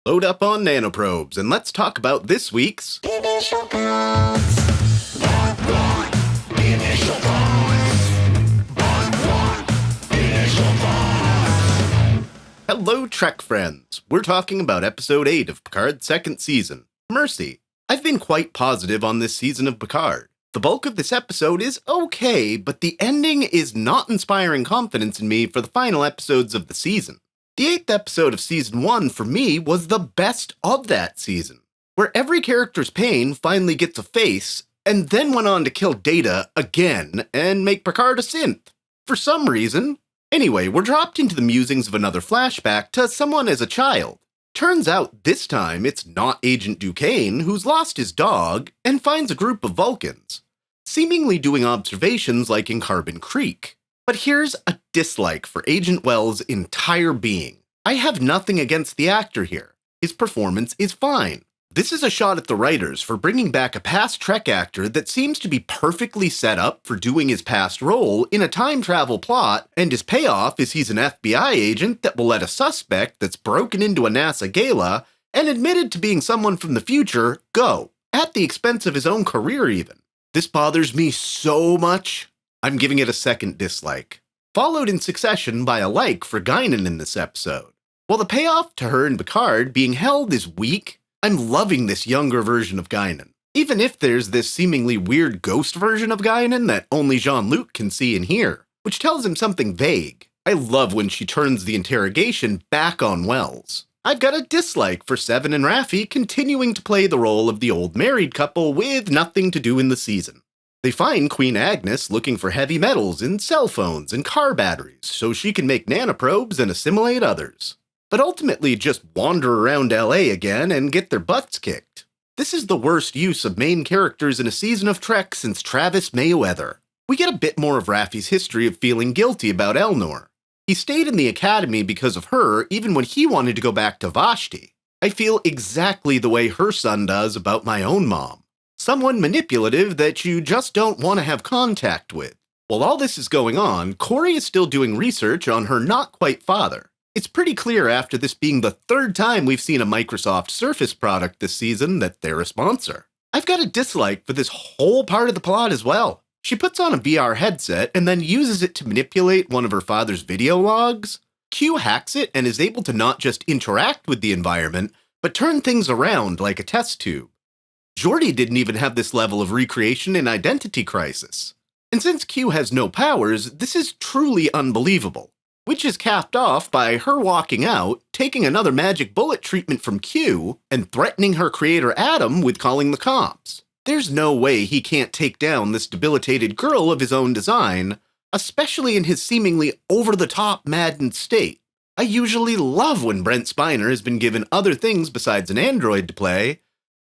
Load up on nanoprobes and let's talk about this week's Initial thoughts. Initial thoughts. Initial thoughts. Hello Trek friends. We're talking about episode 8 of Picard's second season, Mercy. I've been quite positive on this season of Picard. The bulk of this episode is okay, but the ending is not inspiring confidence in me for the final episodes of the season. The 8th episode of Season 1 for me was the best of that season, where every character's pain finally gets a face, and then went on to kill Data again and make Picard a synth. For some reason. Anyway, we're dropped into the musings of another flashback to someone as a child. Turns out this time it's not Agent Duquesne who's lost his dog and finds a group of Vulcans, seemingly doing observations like in Carbon Creek. But here's a dislike for Agent Wells' entire being. I have nothing against the actor here. His performance is fine. This is a shot at the writers for bringing back a past Trek actor that seems to be perfectly set up for doing his past role in a time travel plot, and his payoff is he's an FBI agent that will let a suspect that's broken into a NASA gala and admitted to being someone from the future go, at the expense of his own career even. This bothers me so much. I'm giving it a second dislike, followed in succession by a like for Guinan in this episode. While the payoff to her and Picard being held is weak, I'm loving this younger version of Guinan, even if there's this seemingly weird ghost version of Guinan that only Jean-Luc can see and hear, which tells him something vague. I love when she turns the interrogation back on Wells. I've got a dislike for Seven and Raffi continuing to play the role of the old married couple with nothing to do in the season. They find Queen Agnes looking for heavy metals in cell phones and car batteries so she can make nanoprobes and assimilate others, but ultimately just wander around LA again and get their butts kicked. This is the worst use of main characters in a season of Trek since Travis Mayweather. We get a bit more of Raffi's history of feeling guilty about Elnor. He stayed in the academy because of her even when he wanted to go back to Vashti. I feel exactly the way her son does about my own mom. Someone manipulative that you just don't want to have contact with. While all this is going on, Corey is still doing research on her not-quite father. It's pretty clear after this being the third time we've seen a Microsoft Surface product this season that they're a sponsor. I've got a dislike for this whole part of the plot as well. She puts on a VR headset and then uses it to manipulate one of her father's video logs. Q hacks it and is able to not just interact with the environment, but turn things around like a test tube. Geordi didn't even have this level of recreation in Identity Crisis. And since Q has no powers, this is truly unbelievable, which is capped off by her walking out, taking another magic bullet treatment from Q, and threatening her creator Adam with calling the cops. There's no way he can't take down this debilitated girl of his own design, especially in his seemingly over-the-top maddened state. I usually love when Brent Spiner has been given other things besides an android to play,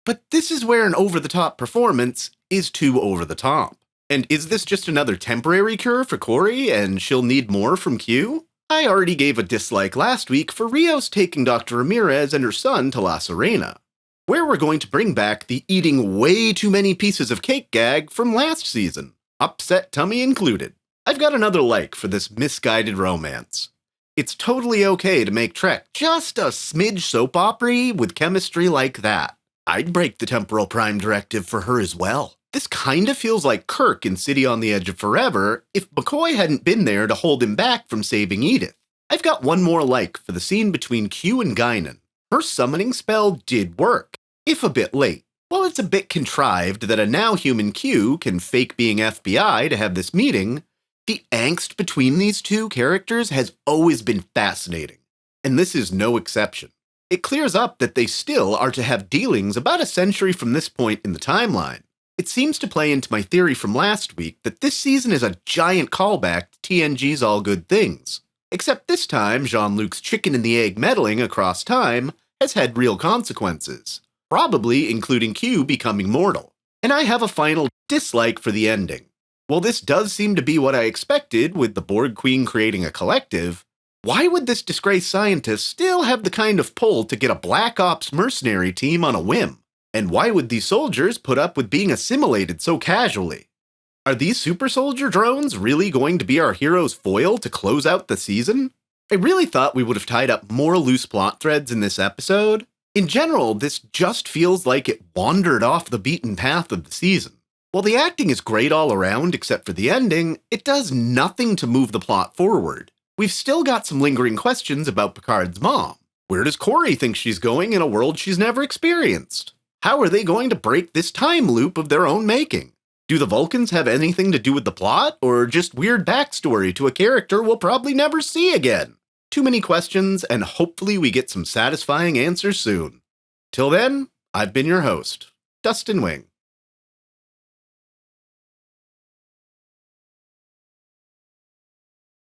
but this is where an over-the-top performance is too over-the-top. And is this just another temporary cure for Corey and she'll need more from Q? I already gave a dislike last week for Rios taking Dr. Ramirez and her son to La Serena, where we're going to bring back the eating way too many pieces of cake gag from last season, upset tummy included. I've got another like for this misguided romance. It's totally okay to make Trek just a smidge soap opera with chemistry like that. I'd break the temporal prime directive for her as well. This kinda feels like Kirk in City on the Edge of Forever if McCoy hadn't been there to hold him back from saving Edith. I've got one more like for the scene between Q and Guinan. Her summoning spell did work, if a bit late. While it's a bit contrived that a now-human Q can fake being FBI to have this meeting, the angst between these two characters has always been fascinating, and this is no exception. It clears up that they still are to have dealings about a century from this point in the timeline. It seems to play into my theory from last week that this season is a giant callback to TNG's All Good Things. Except this time, Jean-Luc's chicken and the egg meddling across time has had real consequences, probably including Q becoming mortal. And I have a final dislike for the ending. While this does seem to be what I expected with the Borg Queen creating a collective, why would this disgraced scientist still have the kind of pull to get a Black Ops mercenary team on a whim? And why would these soldiers put up with being assimilated so casually? Are these super soldier drones really going to be our hero's foil to close out the season? I really thought we would have tied up more loose plot threads in this episode. In general, this just feels like it wandered off the beaten path of the season. While the acting is great all around except for the ending, it does nothing to move the plot forward. We've still got some lingering questions about Picard's mom. Where does Corey think she's going in a world she's never experienced? How are they going to break this time loop of their own making? Do the Vulcans have anything to do with the plot, or just weird backstory to a character we'll probably never see again? Too many questions, and hopefully we get some satisfying answers soon. Till then, I've been your host, Dustin Wing.